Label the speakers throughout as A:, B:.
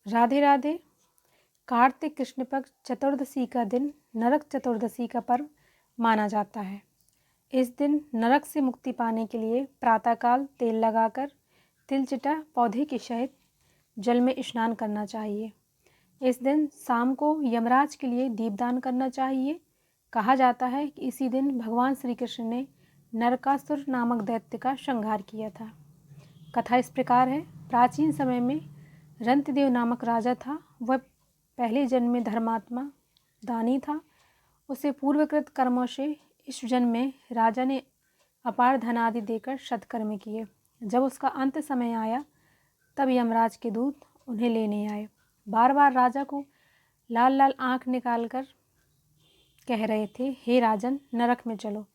A: राधे राधे। कार्तिक कृष्ण पक्ष चतुर्दशी का दिन नरक चतुर्दशी का पर्व माना जाता है। इस दिन नरक से मुक्ति पाने के लिए प्रातःकाल तेल लगाकर तिलचिटा पौधे के सहित जल में स्नान करना चाहिए। इस दिन शाम को यमराज के लिए दीपदान करना चाहिए। कहा जाता है कि इसी दिन भगवान श्री कृष्ण ने नरकासुर नामक दैत्य का संहार किया था। कथा इस प्रकार है। प्राचीन समय में रंतदेव नामक राजा था। वह पहले जन्म में धर्मात्मा दानी था। उसे पूर्वकृत कर्मों से इस जन्म में राजा ने अपार धन आदि देकर सत्कर्म किए। जब उसका अंत समय आया तब यमराज के दूत उन्हें लेने आए। बार बार राजा को लाल लाल आंख निकालकर कह रहे थे, हे राजन, नरक में चलो,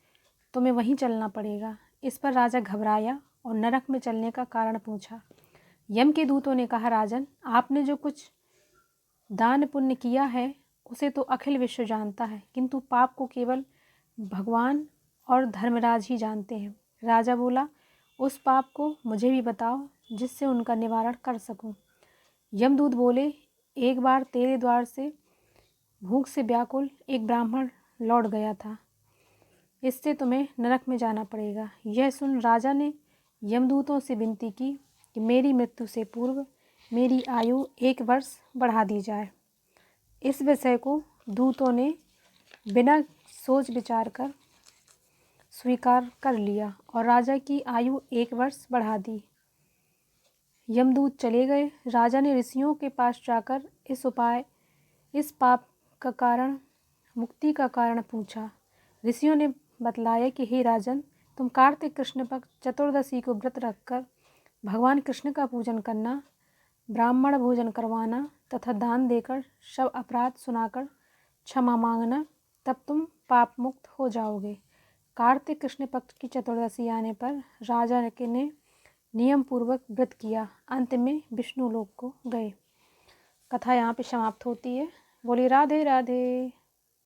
A: तुम्हें वहीं चलना पड़ेगा। इस पर राजा घबराया और नरक में चलने का कारण पूछा। यम के दूतों ने कहा, राजन, आपने जो कुछ दान पुण्य किया है उसे तो अखिल विश्व जानता है, किंतु पाप को केवल भगवान और धर्मराज ही जानते हैं। राजा बोला, उस पाप को मुझे भी बताओ जिससे उनका निवारण कर सकूं। यमदूत बोले, एक बार तेरे द्वार से भूख से व्याकुल एक ब्राह्मण लौट गया था, इससे तुम्हें नरक में जाना पड़ेगा। यह सुन राजा ने यमदूतों से विनती की कि मेरी मृत्यु से पूर्व मेरी आयु 1 वर्ष बढ़ा दी जाए। इस विषय को दूतों ने बिना सोच विचार कर स्वीकार कर लिया और राजा की आयु 1 वर्ष बढ़ा दी। यमदूत चले गए। राजा ने ऋषियों के पास जाकर इस पाप का कारण, मुक्ति का कारण पूछा। ऋषियों ने बतलाया कि हे राजन, तुम कार्तिक कृष्ण पक्ष चतुर्दशी को व्रत रखकर भगवान कृष्ण का पूजन करना, ब्राह्मण भोजन करवाना तथा दान देकर सब अपराध सुनाकर क्षमा मांगना, तब तुम पाप मुक्त हो जाओगे। कार्तिक कृष्ण पक्ष की चतुर्दशी आने पर राजा ने नियम पूर्वक व्रत किया। अंत में विष्णु लोक को गए। कथा यहाँ पे समाप्त होती है। बोली राधे राधे।